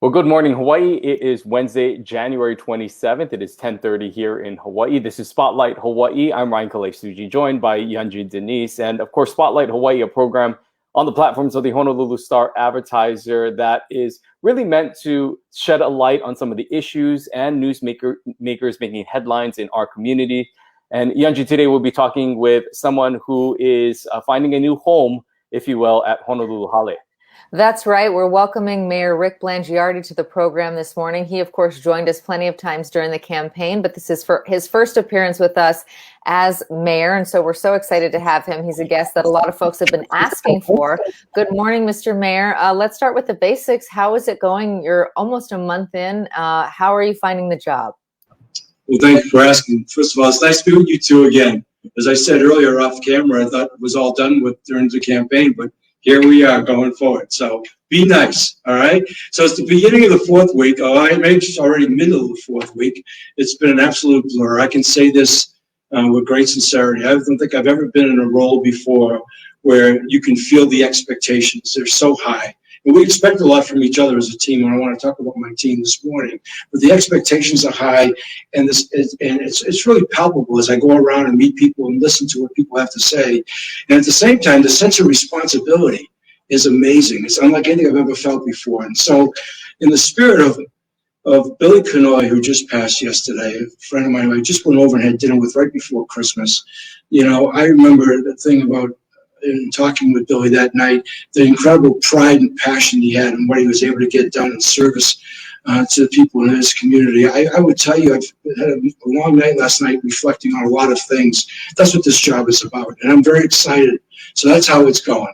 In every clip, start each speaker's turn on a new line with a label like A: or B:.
A: Well, good morning, Hawaii. It is Wednesday, January 27th. It is 10:30 here in Hawaii. This is Spotlight Hawaii. I'm Ryan Kalei-Suji, joined by Yanji Denise. And of course, Spotlight Hawaii, a program on the platforms of the Honolulu Star-Advertiser that is really meant to shed a light on some of the issues and newsmakers making headlines in our community. And Yanji, today we'll be talking with someone who is finding a new home, if you will, at Honolulu Hale.
B: That's right. We're welcoming Mayor Rick Blangiardi to the program this morning. He, of course, joined us plenty of times during the campaign, but this is for his first appearance with us as mayor. And so we're so excited to have him. He's a guest that a lot of folks have been asking for. Good morning, Mr. Mayor. Let's start with the basics. How is it going? You're almost a month in. How are you finding the job?
C: Well, thank you for asking. First of all, it's nice to be with you two again. As I said earlier off camera, I thought it was all done with during the campaign, but here we are going forward. So be nice, all right? So it's the beginning of the fourth week. Maybe it's already middle of the fourth week. It's been an absolute blur. I can say this with great sincerity. I don't think I've ever been in a role before where you can feel the expectations. They're so high. And we expect a lot from each other as a team, and I want to talk about my team this morning. But the expectations are high, and it's really palpable as I go around and meet people and listen to what people have to say. And at the same time, the sense of responsibility is amazing. It's unlike anything I've ever felt before. And so in the spirit of Billy Kenoi, who just passed yesterday, a friend of mine who I just went over and had dinner with right before Christmas, you know, I remember the thing about in talking with Billy that night, the incredible pride and passion he had and what he was able to get done in service to the people in his community. I would tell you, I've had a long night last night reflecting on a lot of things. That's what this job is about, and I'm very excited. So that's how it's going.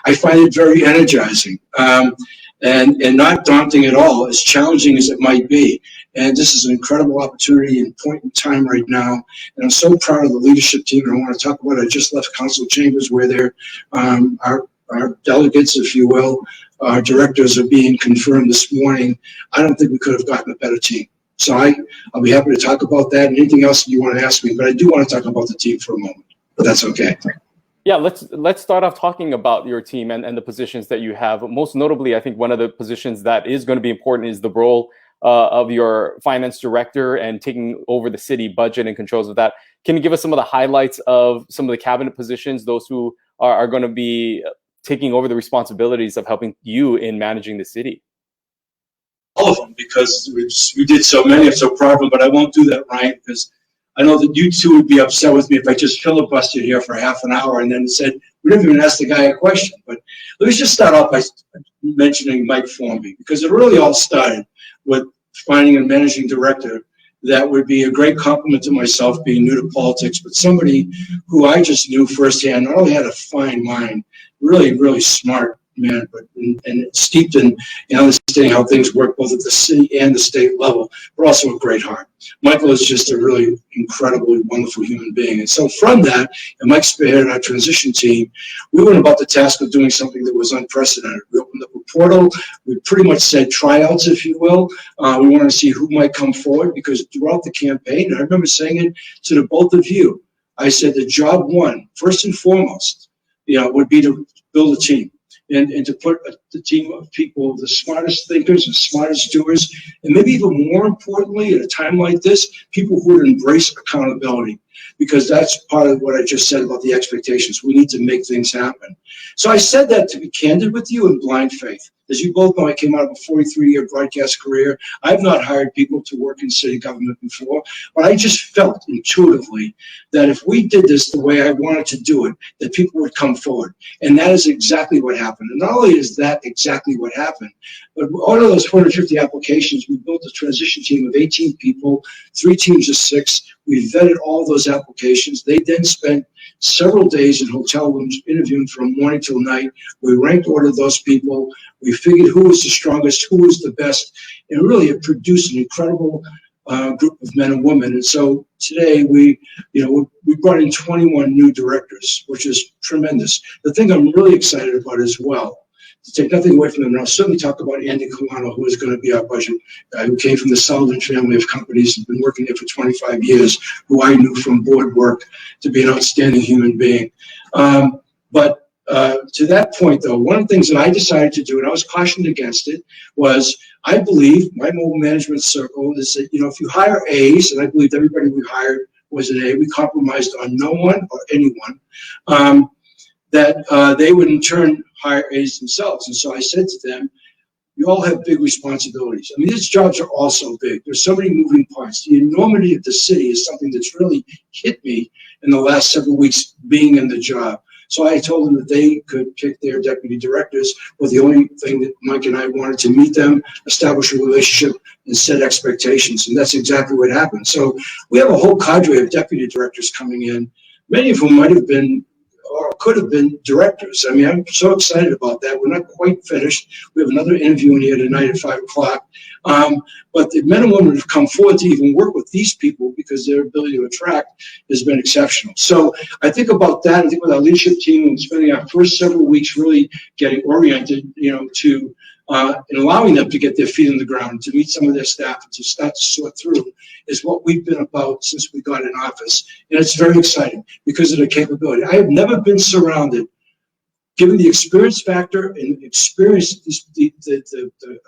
C: I find it very energizing and not daunting at all, as challenging as it might be. And this is an incredible opportunity and point in time right now. And I'm so proud of the leadership team. And I want to talk about it. I just left council chambers where they're our delegates, if you will, our directors are being confirmed this morning. I don't think we could have gotten a better team. So I'll be happy to talk about that and anything else you want to ask me. But I do want to talk about the team for a moment. But that's okay.
A: Yeah, let's start off talking about your team and the positions that you have. Most notably, I think one of the positions that is going to be important is the role of your finance director and taking over the city budget and controls of that. Can you give us some of the highlights of some of the cabinet positions, those who are going to be taking over the responsibilities of helping you in managing the city?
C: All of them, because we did so many. I'm so proud of them, but I won't do that, Ryan, because I know that you two would be upset with me if I just filibustered here for half an hour and then said, we didn't even ask the guy a question. But let me just start off by mentioning Mike Formby, because it really all started with finding a managing director that would be a great compliment to myself, being new to politics, but somebody who I just knew firsthand, not only had a fine mind, really, really smart man, but and steeped in understanding how things work both at the city and the state level, but also a great heart. Michael is just a really incredibly wonderful human being. And so from that, and Mike spearheaded our transition team, we went about the task of doing something that was unprecedented. We opened up a portal. We pretty much said tryouts, if you will. We wanted to see who might come forward, because throughout the campaign, I remember saying it to the both of you, I said the job one, first and foremost, would be to build a team. And to put the team of people, the smartest thinkers and smartest doers, and maybe even more importantly, at a time like this, people who would embrace accountability, because that's part of what I just said about the expectations. We need to make things happen. So I said that to be candid with you in blind faith. As you both know, I came out of a 43-year broadcast career. I've not hired people to work in city government before, but I just felt intuitively that if we did this the way I wanted to do it, that people would come forward. And that is exactly what happened. And not only is that exactly what happened, but out of those 450 applications, we built a transition team of 18 people, 3 teams of 6. We vetted all those applications. They then spent several days in hotel rooms interviewing from morning till night. We ranked ordered those people. We figured who was the strongest, who was the best, and really it produced an incredible group of men and women. And so today we brought in 21 new directors, which is tremendous. The thing I'm really excited about as well, to take nothing away from them, and I'll certainly talk about Andy Kawano, who is going to be our budget guy, who came from the Sullivan family of companies and been working there for 25 years, who I knew from board work to be an outstanding human being. But to that point, though, one of the things that I decided to do, and I was cautioned against it, was I believe my mobile management circle is that, if you hire A's, and I believe everybody we hired was an A, we compromised on no one or anyone, that they would in turn hire A's themselves. And so I said to them, you all have big responsibilities. I mean, these jobs are all so big. There's so many moving parts. The enormity of the city is something that's really hit me in the last several weeks being in the job. So I told them that they could pick their deputy directors, but the only thing that Mike and I wanted to meet them, establish a relationship, and set expectations. And that's exactly what happened. So we have a whole cadre of deputy directors coming in, many of whom might have been or could have been directors. I mean, I'm so excited about that. We're not quite finished. We have another interview in here tonight at 5 o'clock. But the men and women have come forward to even work with these people because their ability to attract has been exceptional. So I think about that. I think with our leadership team and spending our first several weeks really getting oriented, to and allowing them to get their feet on the ground, to meet some of their staff, and to start to sort through is what we've been about since we got in office. And it's very exciting because of the capability. I have never been surrounded, given the experience factor and experience, the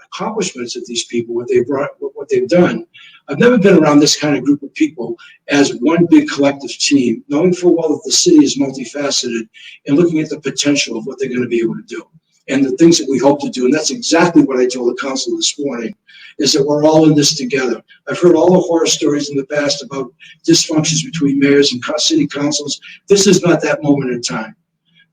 C: accomplishments of these people, what they've brought, what they've done. I've never been around this kind of group of people as one big collective team, knowing full well that the city is multifaceted and looking at the potential of what they're going to be able to do and the things that we hope to do. And that's exactly what I told the council this morning, is that we're all in this together. I've heard all the horror stories in the past about dysfunctions between mayors and city councils. This is not that moment in time.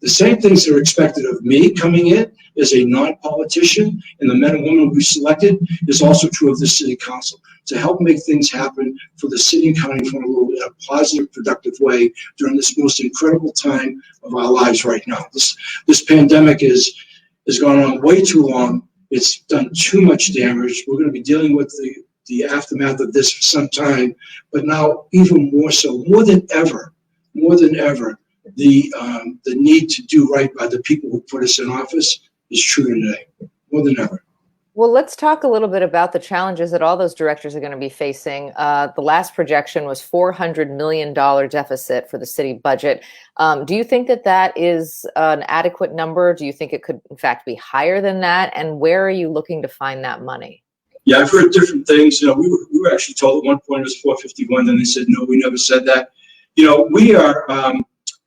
C: The same things that are expected of me coming in as a non-politician and the men and women we selected is also true of the city council, to help make things happen for the city and county of Honolulu in a positive, productive way during this most incredible time of our lives right now. This pandemic has gone on way too long. It's done too much damage. We're going to be dealing with the aftermath of this for some time, but now even more so, more than ever, the need to do right by the people who put us in office is true today, more than ever.
B: Well, let's talk a little bit about the challenges that all those directors are going to be facing. The last projection was $400 million deficit for the city budget. Do you think that that is an adequate number? Do you think it could, in fact, be higher than that? And where are you looking to find that money?
C: Yeah, I've heard different things. We were actually told at one point it was 451. Then they said, no, we never said that. We are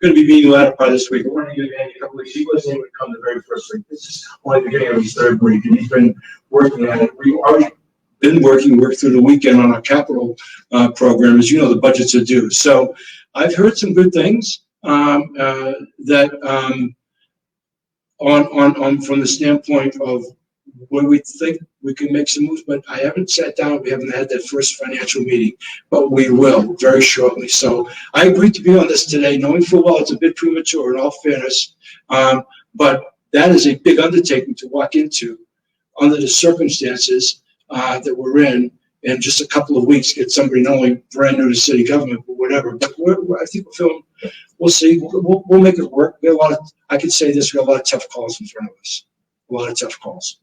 C: going to be meeting the latter part of this week. We're going to give Andy a couple weeks. He wasn't able to come the very first week. This is only the beginning of his third week, and he's been working at it. We've already been worked through the weekend on our capital program. As you know, the budgets are due. So I've heard some good things that on from the standpoint of where we think we can make some moves, but I haven't sat down. We haven't had that first financial meeting, but we will very shortly. So I agreed to be on this today, knowing full well it's a bit premature in all fairness, but that is a big undertaking to walk into under the circumstances that we're in just a couple of weeks, get somebody not only brand new to city government, but whatever. But I think we'll see. We'll make it work. We have I can say this, we have a lot of tough calls in front of us, a lot of tough calls.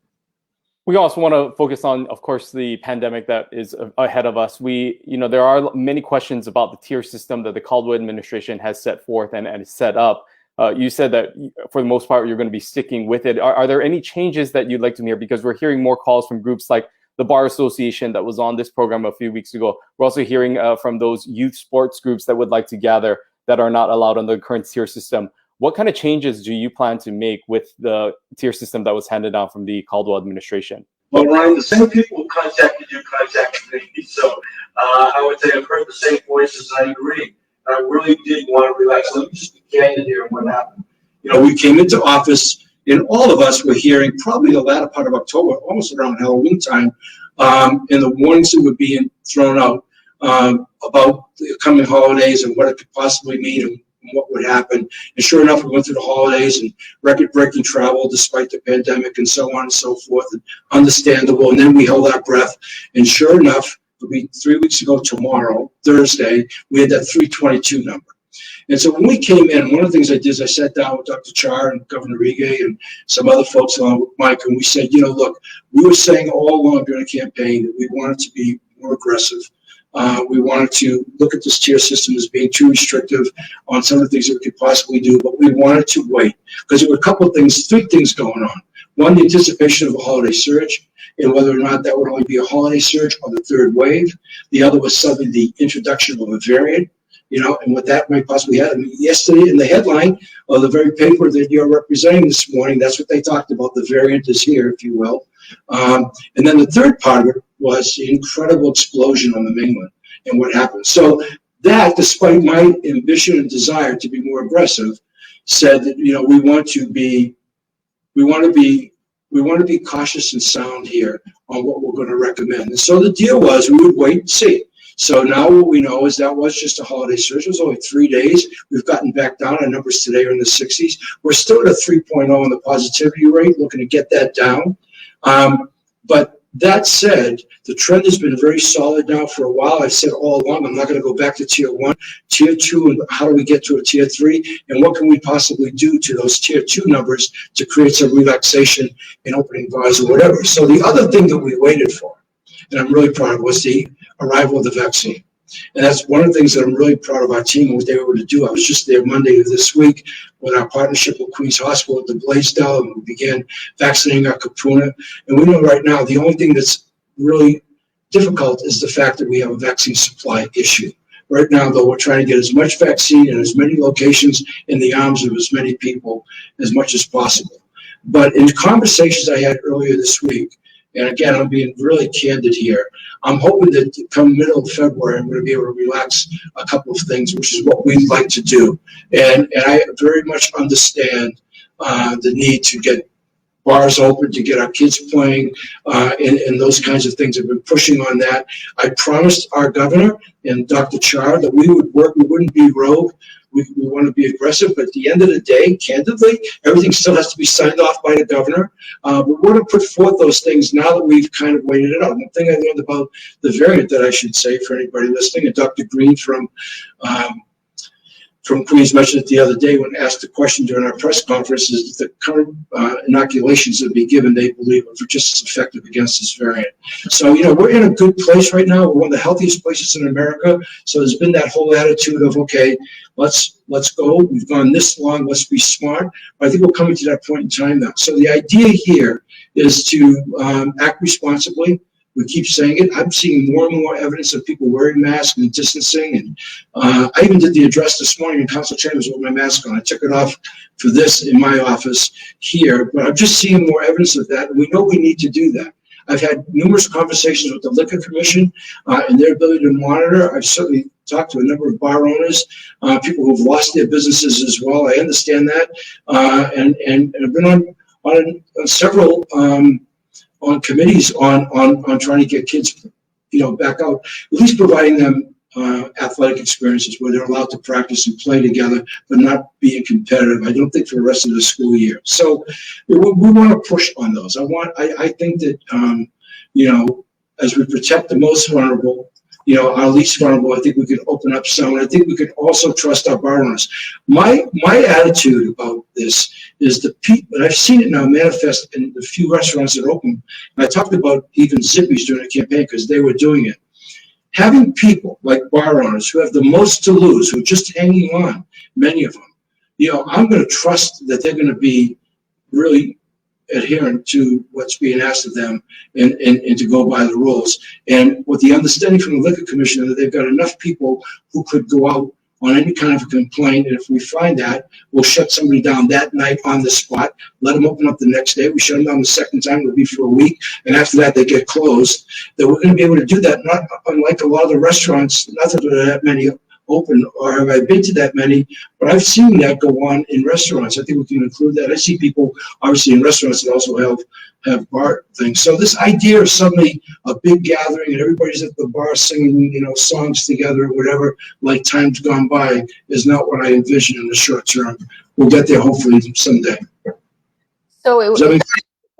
A: We also want to focus on, of course, the pandemic that is ahead of us. There are many questions about the tier system that the Caldwell administration has set forth and set up. You said that for the most part, you're going to be sticking with it. Are there any changes that you'd like to hear? Because we're hearing more calls from groups like the Bar Association that was on this program a few weeks ago. We're also hearing from those youth sports groups that would like to gather that are not allowed under the current tier system. What kind of changes do you plan to make with the tier system that was handed down from the Caldwell administration?
D: Well, Ryan, the same people who contacted you contacted me. So I would say I've heard the same voices, and I agree. I really did want to relax. Let me just be candid here on what happened.
C: We came into office, and all of us were hearing probably the latter part of October, almost around Halloween time, and the warnings that were being thrown out about the coming holidays and what it could possibly mean and what would happen. And sure enough, we went through the holidays and record-breaking travel despite the pandemic and so on and so forth, and understandable. And then we held our breath. And sure enough, it'll be 3 weeks ago tomorrow, Thursday, we had that 322 number. And so when we came in, one of the things I did is I sat down with Dr. Char and Governor Righe and some other folks along with Mike, and we said, look, we were saying all along during the campaign that we wanted to be more aggressive We wanted to look at this tier system as being too restrictive on some of the things that we could possibly do, but we wanted to wait because there were a couple of things, three things going on. One, the anticipation of a holiday surge, and whether or not that would only be a holiday surge or the third wave. The other was suddenly the introduction of a variant, and what that might possibly have. I mean, yesterday in the headline of the very paper that you're representing this morning, that's what they talked about. The variant is here, if you will. And then the third part of it was the incredible explosion on the mainland and what happened. So that, despite my ambition and desire to be more aggressive, said that, we want to be cautious and sound here on what we're going to recommend. And so the deal was we would wait and see. So now what we know is that was just a holiday surge. It was only 3 days. We've gotten back down. Our numbers today are in the 60s. We're still at a 3.0 on the positivity rate, looking to get that down. But that said, the trend has been very solid now for a while. I've said all along, I'm not going to go back to tier 1, tier 2, and how do we get to a tier 3, and what can we possibly do to those tier 2 numbers to create some relaxation in opening bars or whatever. So the other thing that we waited for, and I'm really proud of, was the arrival of the vaccine. And that's one of the things that I'm really proud of our team and what they were able to do. I was just there Monday of this week with our partnership with Queens Hospital at the Blaisdell, and we began vaccinating our Kapuna. And we know right now the only thing that's really difficult is the fact that we have a vaccine supply issue. Right now, though, we're trying to get as much vaccine in as many locations in the arms of as many people as much as possible. But in conversations I had earlier this week, and again, I'm being really candid here, I'm hoping that come middle of February, I'm going to be able to relax a couple of things, which is what we'd like to do. And I very much understand the need to get bars open, to get our kids playing, and those kinds of things. I've been pushing on that. I promised our governor and Dr. Char that we would work, we wouldn't be rogue. We want to be aggressive, but at the end of the day, candidly, everything still has to be signed off by the governor. But we're going to put forth those things now that we've kind of waited it out. One thing I learned about the variant that I should say for anybody listening, and Dr. Green from Queens mentioned it the other day when asked a question during our press conference, is the current inoculations that be given, they believe, are just as effective against this variant. So, we're in a good place right now. We're one of the healthiest places in America. So there's been that whole attitude of, okay, let's go. We've gone this long. Let's be smart. But I think we're coming to that point in time now. So the idea here is to act responsibly. We keep saying it. I'm seeing more and more evidence of people wearing masks and distancing. And I even did the address this morning in council chambers with my mask on. I took it off for this in my office here. But I'm just seeing more evidence of that. And we know we need to do that. I've had numerous conversations with the Liquor Commission and their ability to monitor. I've certainly talked to a number of bar owners, people who've lost their businesses as well. I understand that. And I've been on several on committees on trying to get kids, back out, at least providing them athletic experiences where they're allowed to practice and play together, but not being competitive. I don't think for the rest of the school year. So we want to push on those. I think that, as we protect the most vulnerable, our least vulnerable, I think we could open up some, and I think we could also trust our bar owners. My attitude about this is the people, and I've seen it now manifest in the few restaurants that open, and I talked about even Zippy's during the campaign because they were doing it. Having people like bar owners who have the most to lose, who are just hanging on, many of them, I'm going to trust that they're going to be really adherent to what's being asked of them and to go by the rules. And with the understanding from the Liquor Commission that they've got enough people who could go out on any kind of a complaint, and if we find that, we'll shut somebody down that night on the spot, let them open up the next day. We shut them down the second time, it'll be for a week, and after that they get closed. That we're going to be able to do that, not unlike a lot of the restaurants, not that there are that many open, or have I been to that many, but I've seen that go on in restaurants. I think we can include that. I see people, obviously, in restaurants that also have bar things. So this idea of suddenly a big gathering and everybody's at the bar singing, songs together or whatever, like time's gone by, is not what I envision in the short term. We'll get there hopefully someday.
B: So it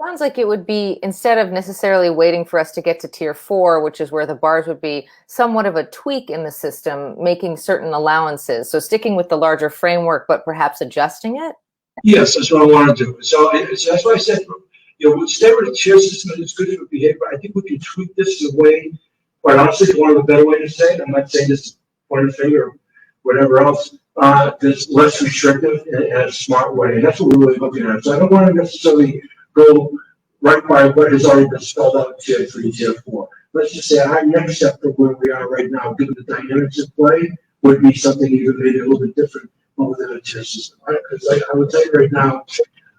B: sounds like it would be, instead of necessarily waiting for us to get to tier 4, which is where the bars would be, somewhat of a tweak in the system, making certain allowances. So sticking with the larger framework, but perhaps adjusting it?
C: Yes, that's what I want to do. So that's why I said, we'll stay with the tier system and it's good for behavior. I think we can tweak this in a way
D: quite honestly, one of the better ways to say it, I'm not saying this point a finger or whatever else, that's less restrictive in a smart way. And that's what we're really looking at. So I don't want to necessarily go right by what has already been spelled out in Tier 3, Tier 4. Let's just say our next step from where we are right now, given the dynamics at play, would be something even maybe a little bit different within a tier system. Right? Because I would tell you right now,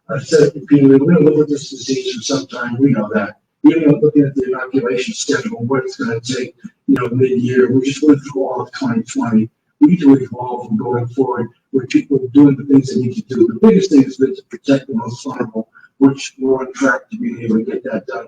D: I said it repeatedly, we're going to live with this disease for some time. We know that. Even looking at the inoculation schedule, what it's going to take, mid-year, we just went through all of 2020. We need to evolve from going forward with people doing the things they need to do. The biggest thing has been to protect the most vulnerable, which we're on track to being able to get that done.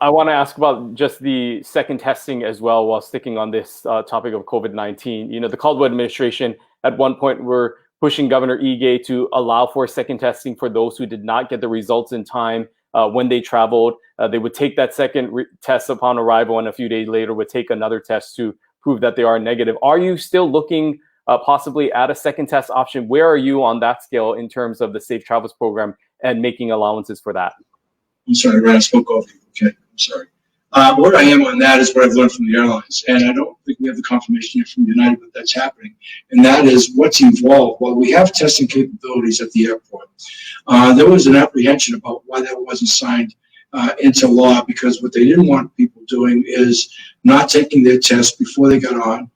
A: I want to ask about just the second testing as well while sticking on this topic of COVID-19. The Caldwell administration at one point were pushing Governor Ige to allow for second testing for those who did not get the results in time when they traveled. They would take that second test upon arrival, and a few days later would take another test to prove that they are negative. Are you still looking possibly at a second test option? Where are you on that scale in terms of the Safe Travels program and making allowances for that?
C: I'm sorry, Ryan, I spoke over you. Okay, I'm sorry. Where I am on that is what I've learned from the airlines, and I don't think we have the confirmation yet from United that that's happening, and that is what's involved. While we have testing capabilities at the airport, there was an apprehension about why that wasn't signed into law, because what they didn't want people doing is not taking their test before they got on,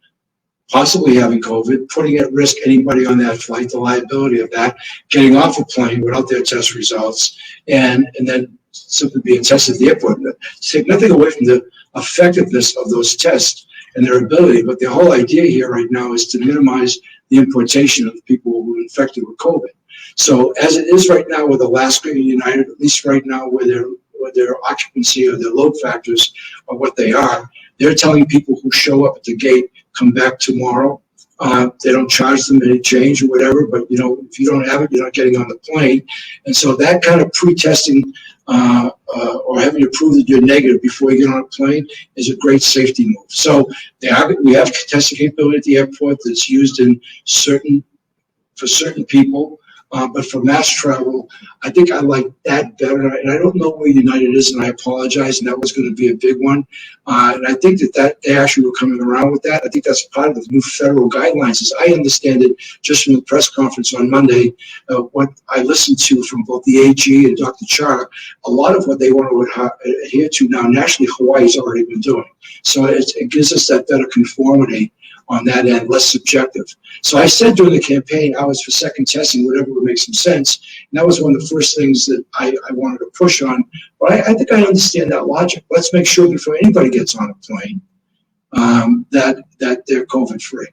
C: possibly having COVID, putting at risk anybody on that flight, the liability of that, getting off a plane without their test results, and then simply being tested at the airport. Take nothing away from the effectiveness of those tests and their ability, but the whole idea here right now is to minimize the importation of people who are infected with COVID. So as it is right now with Alaska and United, at least right now where their occupancy or their load factors are what they are, they're telling people who show up at the gate, come back tomorrow. They don't charge them any change or whatever, but if you don't have it, you're not getting on the plane. And so that kind of pre-testing or having to prove that you're negative before you get on a plane is a great safety move. So we have testing capability at the airport that's used for certain people. But for mass travel, I think I like that better. And I don't know where United is, and I apologize. And that was going to be a big one. And I think that they actually were coming around with that. I think that's part of the new federal guidelines. As I understand it, just from the press conference on Monday, what I listened to from both the AG and Dr. Char, a lot of what they want to adhere to now nationally, Hawaii's already been doing. So it gives us that better conformity on that end, less subjective. So I said during the campaign, I was for second testing, whatever would make some sense. And that was one of the first things that I wanted to push on. But I think I understand that logic. Let's make sure before anybody gets on a plane that they're COVID free.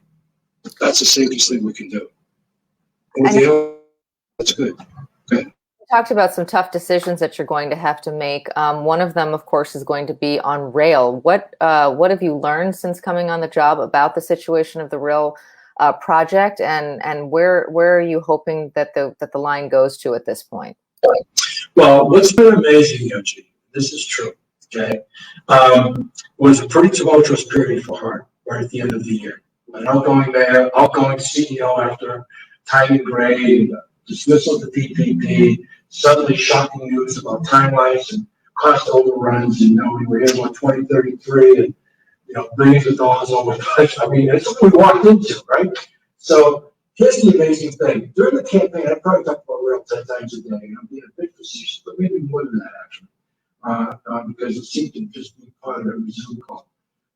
C: That's the safest thing we can do. That's good. Good.
B: Talked about some tough decisions that you're going to have to make. One of them, of course, is going to be on rail. What have you learned since coming on the job about the situation of the rail project, and where are you hoping that the line goes to at this point?
D: Well, what's been amazing, Yoji, this is true, okay, was a pretty tumultuous period for Hart right at the end of the year. An outgoing mayor, outgoing CEO after Timing Gray, dismissal of the DPP, suddenly shocking news about timelines and cost overruns, and we were here on 2033 and billions of dollars over. I mean, that's what we walked into, right? So here's the amazing thing. During the campaign, I probably talked about rail 10 times a day, and I'm being a bit facetious, but maybe more than that actually, because it seemed to just be part of every Zoom call.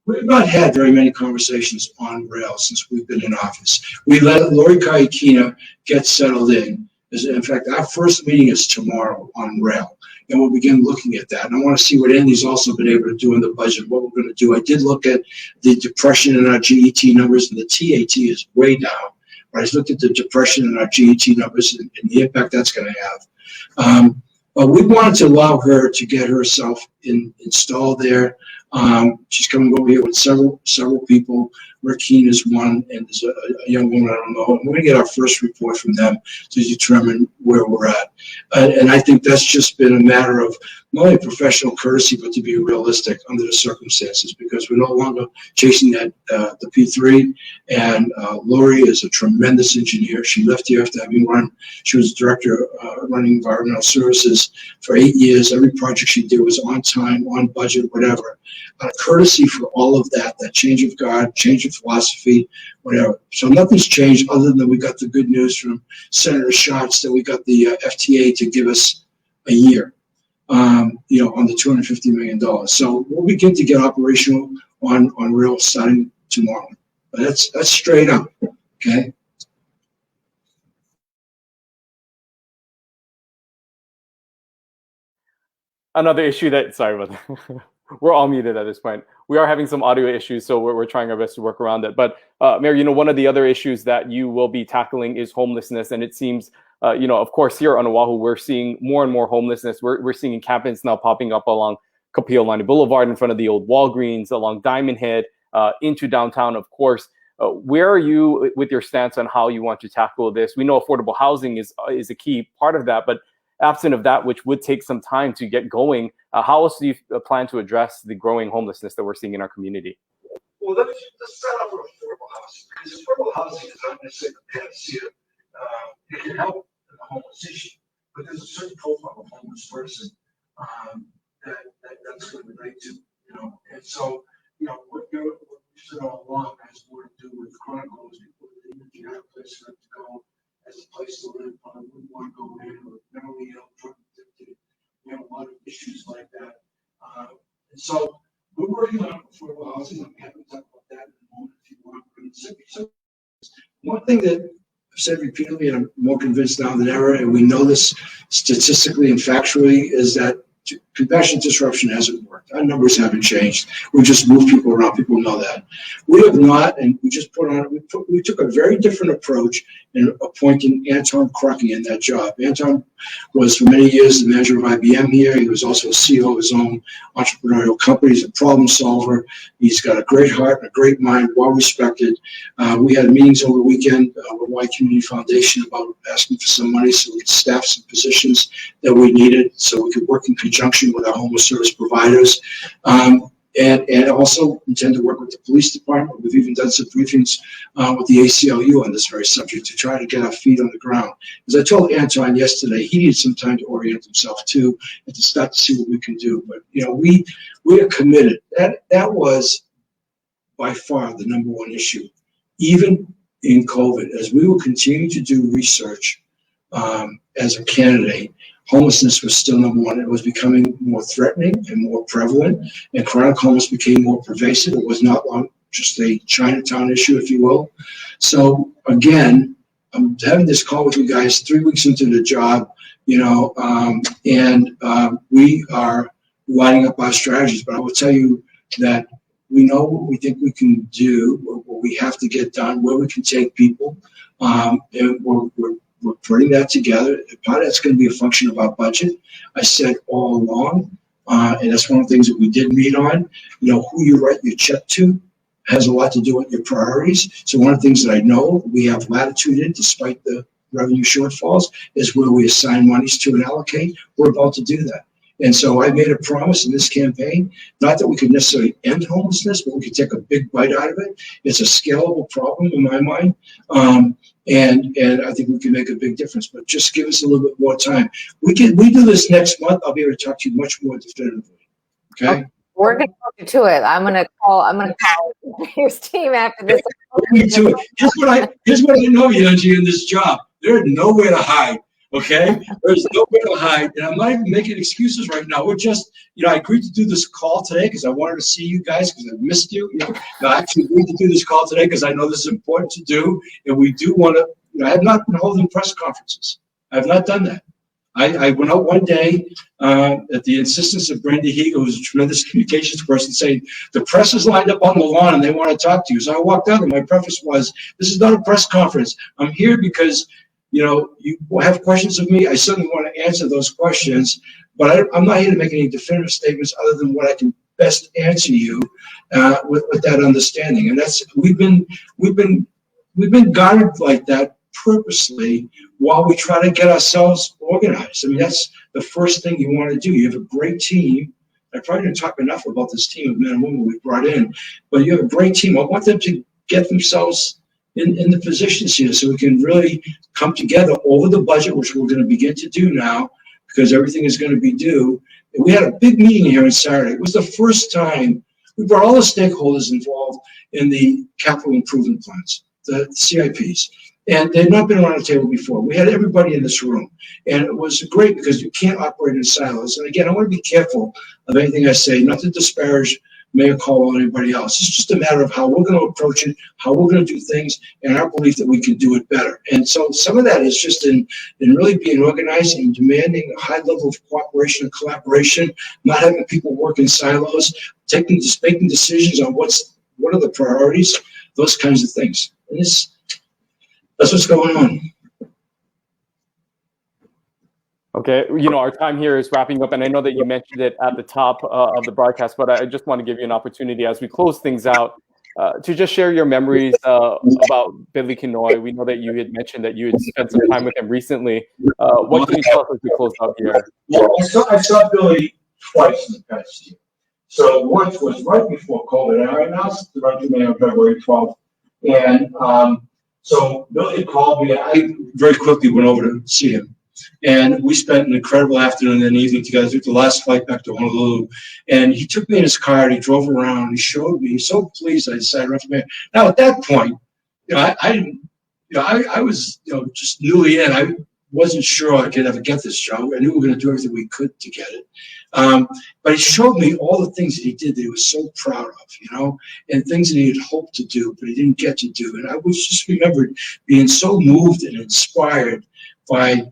D: We've not had very many conversations on rail since we've been in office. We let Lori Kaikina get settled in. In fact, our first meeting is tomorrow on rail, and we'll begin looking at that. And I want to see what Andy's also been able to do in the budget, what we're going to do. I did look at the depression in our GET numbers, and the TAT is way down. But I looked at the depression in our GET numbers and the impact that's going to have. But we wanted to allow her to get herself installed there. She's coming over here with several people. Rakeen is one, and there's a young woman I don't know. And we're going to get our first report from them to determine where we're at. And I think that's just been a matter of not only professional courtesy, but to be realistic under the circumstances, because we're no longer chasing the P3. And Lori is a tremendous engineer. She left here after having she was director running environmental services for 8 years. Every project she did was on time, on budget, whatever.
C: out of courtesy for all of that change of guard, change of philosophy, whatever. So nothing's changed other than we got the good news from Senator Schatz that we got the FTA to give us a year, on the $250 million. So we'll begin to get operational on rail starting tomorrow. But that's straight up, okay?
A: Another issue that, sorry about that. We're all muted at this point. We are having some audio issues, so we're trying our best to work around it. But Mayor, one of the other issues that you will be tackling is homelessness. And it seems, of course, here on Oahu, we're seeing more and more homelessness. We're seeing encampments now popping up along Kapiolani Boulevard in front of the old Walgreens, along Diamond Head, into downtown, of course. Where are you with your stance on how you want to tackle this? We know affordable housing is a key part of that, but absent of that, which would take some time to get going, how else do you plan to address the growing homelessness that we're seeing in our community?
D: Well, let's start off with affordable housing, because affordable housing is not necessarily the panacea. It can help in the homeless issue, but there's a certain profile of homeless person that's going to relate to, and so, what we've said all along has more to do with chronic homeless people. Even if you have a place for them to go, as a place to live, wouldn't want to go in, or mentally ill, drug addicted. We have a lot of issues like that. And so we're working on affordable housing, and we haven't talked about that in a moment if you want. So one thing that I've said repeatedly, and I'm more convinced now than ever, and we know this statistically and factually, is that compassionate disruption hasn't worked. Our numbers haven't changed. We just move people around. People know that. We have not, and we just we took a very different approach in appointing Anton Crocky in that job. Anton was for many years the manager of IBM here. He was also a CEO of his own entrepreneurial company. He's a problem solver. He's got a great heart and a great mind, well respected. We had meetings over the weekend with White Community Foundation about asking for some money so we could staff some positions that we needed, so we could work in conjunction with our homeless service providers. And also intend to work with the police department. We've even done some briefings with the ACLU on this very subject to try to get our feet on the ground. As I told Anton yesterday, he needs some time to orient himself too and to start to see what we can do. But we are committed. That was by far the number one issue, even in COVID, as we will continue to do research as a candidate. Homelessness was still number one. It was becoming more threatening and more prevalent, and chronic homelessness became more pervasive. It was not just a Chinatown issue, if you will. So again, I'm having this call with you guys 3 weeks into the job, and we are lining up our strategies. But I will tell you that we know what we think we can do, what we have to get done, where we can take people, and we're putting that together. Part of that's going to be a function of our budget. I said all along, and that's one of the things that we did meet on, who you write your check to has a lot to do with your priorities. So one of the things that I know we have latitude in, despite the revenue shortfalls, is where we assign monies to and allocate. We're about to do that. And so I made a promise in this campaign, not that we could necessarily end homelessness, but we could take a big bite out of it. It's a scalable problem in my mind. And I think we can make a big difference, but just give us a little bit more time. We do this next month. I'll be able to talk to you much more definitively. Okay.
B: We're going to talk to it. I'm going to call your team after this.
C: Here's what I know, Yunji, in this job. There's nowhere to hide. Okay, there's nowhere to hide, and I'm not even making excuses right now. We're just, I agreed to do this call today because I wanted to see you guys because I missed you. I actually agreed to do this call today because I know this is important to do, and we do want to. I have not been holding press conferences. I have not done that. I went out one day at the insistence of Brandy Higa, who's a tremendous communications person, saying the press is lined up on the lawn and they want to talk to you. So I walked out, and my preface was, "This is not a press conference. I'm here because." You have questions of me. I certainly want to answer those questions, but I'm not here to make any definitive statements other than what I can best answer you with that understanding. And that's we've been guarded like that purposely while we try to get ourselves organized. I mean, that's the first thing you want to do. You have a great team. I probably didn't talk enough about this team of men and women we brought in, but you have a great team. I want them to get themselves in the positions here so we can really come together over the budget, which we're going to begin to do now because everything is going to be due. And we had a big meeting here on Saturday. It was the first time We brought all the stakeholders involved in the capital improvement plans, the CIPs. And they had not been around the table before. We had everybody in this room. And it was great because you can't operate in silos. And again, I want to be careful of anything I say, not to disparage Mayor Caldwell or anybody else. It's just a matter of how we're going to approach it, how we're going to do things, and our belief that we can do it better. And so some of that is just in really being organized and demanding a high level of cooperation and collaboration, not having people work in silos, making decisions on what are the priorities, those kinds of things. And that's what's going on.
A: Okay, our time here is wrapping up, and I know that you mentioned it at the top of the broadcast, but I just want to give you an opportunity as we close things out to just share your memories about Billy Kenoi. We know that you had mentioned that you had spent some time with him recently. What can you tell us as we close out here?
D: Well, I saw Billy twice in the past year. So once was right before COVID, and I announced the run to Mayor on February 12th, and so Billy called me.
C: I very quickly went over to see him. And we spent an incredible afternoon and evening together. Took the last flight back to Honolulu. And he took me in his car and he drove around and he showed me. He's so pleased I decided to run for mayor. Now, at that point, I didn't, I was, just newly in. I wasn't sure I could ever get this job. I knew we were going to do everything we could to get it. But he showed me all the things that he did that he was so proud of, and things that he had hoped to do, but he didn't get to do. And I was just remembered being so moved and inspired by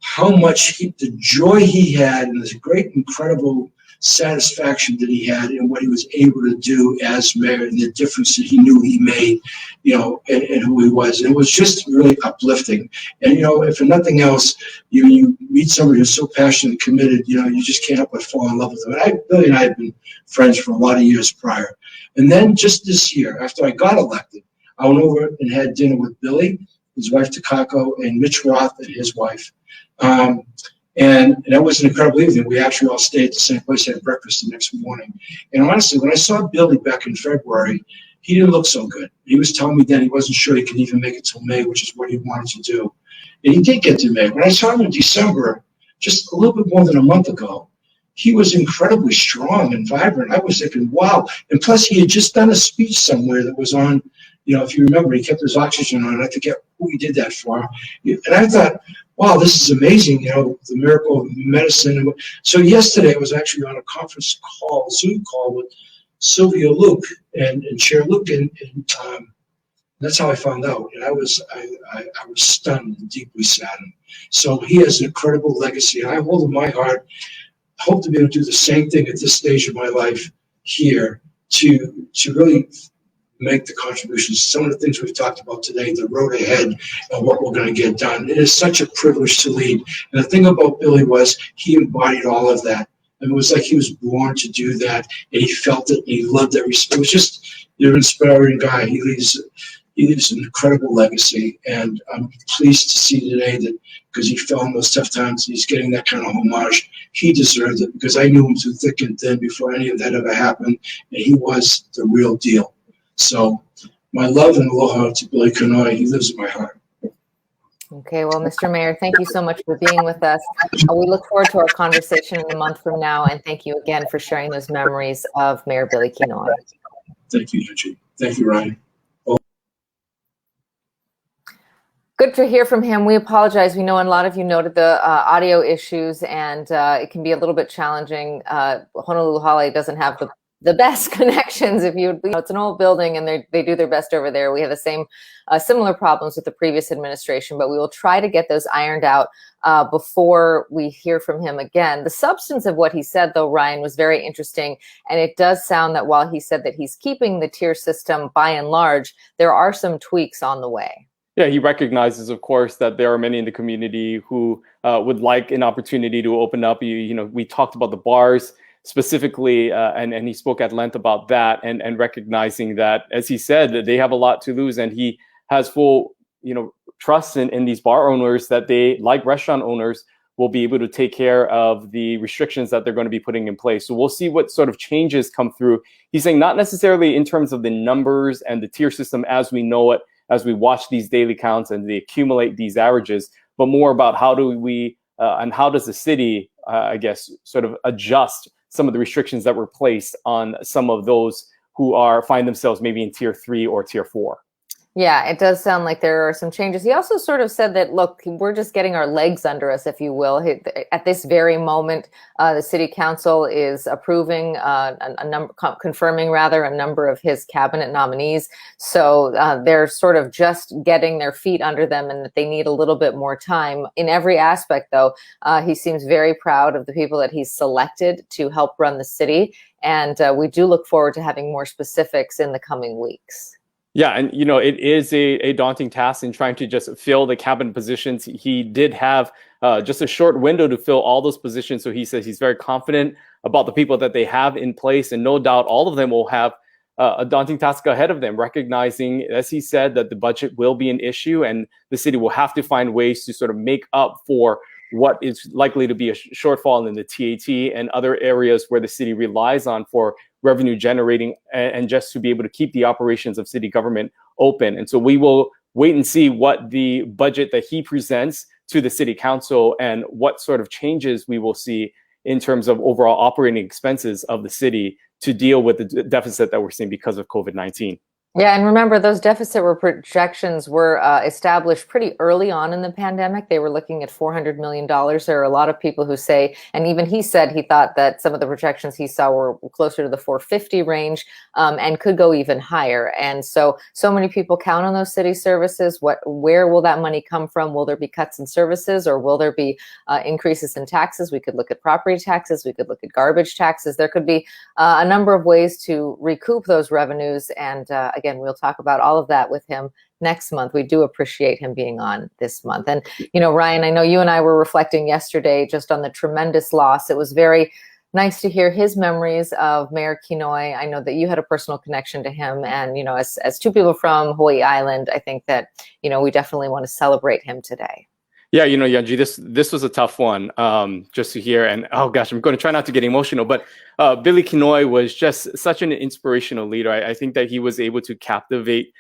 C: how much the joy he had and this great, incredible satisfaction that he had in what he was able to do as mayor and the difference that he knew he made, and who he was. And it was just really uplifting. And, if for nothing else, you meet somebody who's so passionate and committed, you just can't help but fall in love with them. And Billy and I had been friends for a lot of years prior. And then just this year, after I got elected, I went over and had dinner with Billy, his wife Takako, and Mitch Roth and his wife. And that was an incredible evening. We actually all stayed at the same place, had breakfast the next morning. And honestly, when I saw Billy back in February, he didn't look so good. He was telling me then he wasn't sure he could even make it till May, which is what he wanted to do. And he did get to May. When I saw him in December, just a little bit more than a month ago, he was incredibly strong and vibrant. I was thinking, wow. And plus, he had just done a speech somewhere that was on, if you remember, he kept his oxygen on. I forget who he did that for. And I thought, wow, this is amazing, the miracle of medicine. So yesterday I was actually on a conference call, Zoom call with Sylvia Luke and Chair Luke, and that's how I found out. And I was stunned and deeply saddened. So he has an incredible legacy, and I hold in my heart, hope to be able to do the same thing at this stage of my life here to really make the contributions. Some of the things we've talked about today, the road ahead and what we're going to get done. It is such a privilege to lead. And the thing about Billy was he embodied all of that. And it was like he was born to do that, and he felt it, and he loved it. It was just, you're an inspiring guy. He leaves an incredible legacy, and I'm pleased to see today that because he fell in those tough times, he's getting that kind of homage. He deserved it because I knew him through thick and thin before any of that ever happened, and he was the real deal. So my love and aloha to Billy Kenoi. He lives in my heart.
B: Okay, well, Mr. Mayor, thank you so much for being with us. We look forward to our conversation in a month from now, and thank you again for sharing those memories of Mayor Billy Kenoi.
C: Thank you, Eugene. Thank you, Ryan.
B: Good to hear from him. We apologize. We know a lot of you noted the audio issues, and it can be a little bit challenging. Honolulu Hale doesn't have the best connections. It's an old building, and they do their best over there. We have the same similar problems with the previous administration, but we will try to get those ironed out before we hear from him again. The substance of what he said, though, Ryan, was very interesting, and it does sound that while he said that he's keeping the tier system by and large, there are some tweaks on the way.
A: Yeah, he recognizes, of course, that there are many in the community who would like an opportunity to open up. We talked about the bars specifically, and he spoke at length about that, and recognizing that, as he said, that they have a lot to lose, and he has full, trust in these bar owners that they, like restaurant owners, will be able to take care of the restrictions that they're going to be putting in place. So we'll see what sort of changes come through. He's saying not necessarily in terms of the numbers and the tier system as we know it, as we watch these daily counts and they accumulate these averages, but more about how do we and how does the city, sort of adjust some of the restrictions that were placed on some of those who find themselves maybe in tier 3 or tier 4.
B: Yeah, it does sound like there are some changes. He also sort of said that, look, we're just getting our legs under us, if you will. At this very moment, the city council is approving confirming rather a number of his cabinet nominees. So they're sort of just getting their feet under them, and that they need a little bit more time in every aspect. Though he seems very proud of the people that he's selected to help run the city, and we do look forward to having more specifics in the coming weeks.
A: Yeah, and it is a daunting task in trying to just fill the cabinet positions. He did have just a short window to fill all those positions, so he says he's very confident about the people that they have in place, and no doubt all of them will have a daunting task ahead of them, recognizing, as he said, that the budget will be an issue, and the city will have to find ways to sort of make up for what is likely to be a shortfall in the TAT and other areas where the city relies on for revenue generating, and just to be able to keep the operations of city government open. And so we will wait and see what the budget that he presents to the city council and what sort of changes we will see in terms of overall operating expenses of the city to deal with the deficit that we're seeing because of COVID-19.
B: Yeah, and remember, those deficit projections were established pretty early on in the pandemic. They were looking at $400 million. There are a lot of people who say, and even he said he thought that some of the projections he saw were closer to the 450 range, and could go even higher. And so many people count on those city services. Where will that money come from? Will there be cuts in services, or will there be increases in taxes? We could look at property taxes. We could look at garbage taxes. There could be a number of ways to recoup those revenues. And again, we'll talk about all of that with him next month. We do appreciate him being on this month. And, Ryan, I know you and I were reflecting yesterday just on the tremendous loss. It was very nice to hear his memories of Mayor Kenoi. I know that you had a personal connection to him. And, as two people from Hawaii Island, I think that, we definitely want to celebrate him today.
A: Yeah, Yunji, this was a tough one just to hear. And oh gosh, I'm going to try not to get emotional, but Billy Kenoi was just such an inspirational leader. I think that he was able to captivate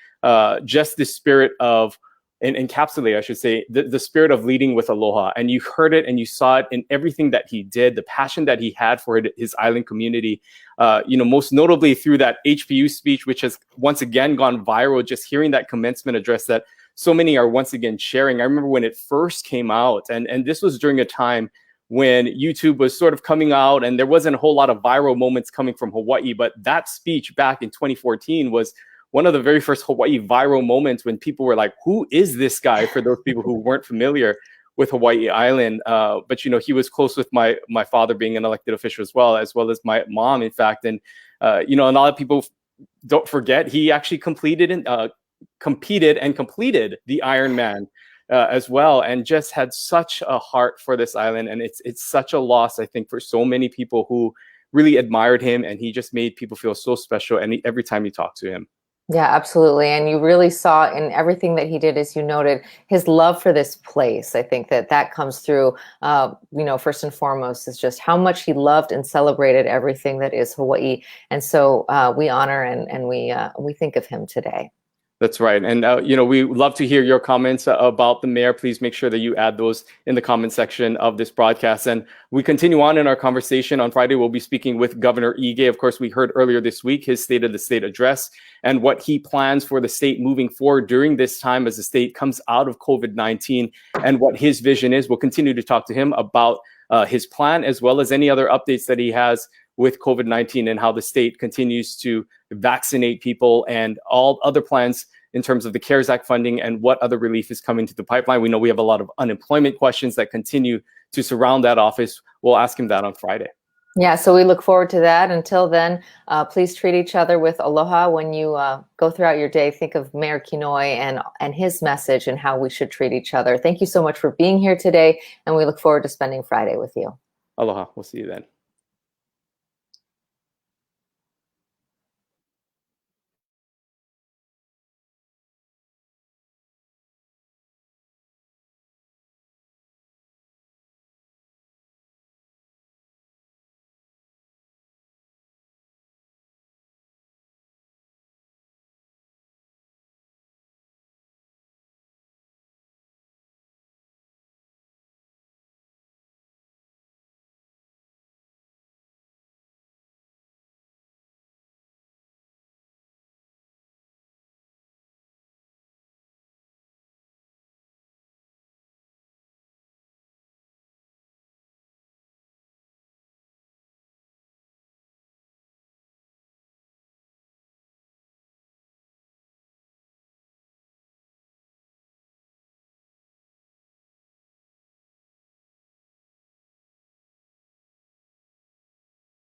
A: just the spirit of, and encapsulate, I should say, the spirit of leading with aloha. And you heard it and you saw it in everything that he did, the passion that he had for his island community, most notably through that HPU speech, which has once again gone viral, just hearing that commencement address that so many are once again sharing. I remember when it first came out, and this was during a time when YouTube was sort of coming out and there wasn't a whole lot of viral moments coming from Hawaii, but that speech back in 2014 was one of the very first Hawaii viral moments when people were like, who is this guy, for those people who weren't familiar with Hawaii Island. But, he was close with my father being an elected official as well as my mom, in fact. And, a lot of people don't forget, he actually competed and completed the Ironman as well, and just had such a heart for this island. And it's such a loss, I think, for so many people who really admired him, and he just made people feel so special every time you talk to him.
B: Yeah, absolutely. And you really saw in everything that he did, as you noted, his love for this place. I think that comes through, first and foremost, is just how much he loved and celebrated everything that is Hawaii. And so we honor and we think of him today.
A: That's right. And, we love to hear your comments about the mayor. Please make sure that you add those in the comment section of this broadcast. And we continue on in our conversation. On Friday, we'll be speaking with Governor Ige. Of course, we heard earlier this week his State of the State address and what he plans for the state moving forward during this time as the state comes out of COVID-19 and what his vision is. We'll continue to talk to him about his plan, as well as any other updates that he has with COVID-19 and how the state continues to vaccinate people and all other plans in terms of the CARES Act funding and what other relief is coming to the pipeline. We know we have a lot of unemployment questions that continue to surround that office. We'll ask him that on Friday.
B: Yeah, so we look forward to that. Until then, please treat each other with aloha when you go throughout your day. Think of Mayor Kenoi and his message and how we should treat each other. Thank you so much for being here today, and we look forward to spending Friday with you.
A: Aloha. We'll see you then.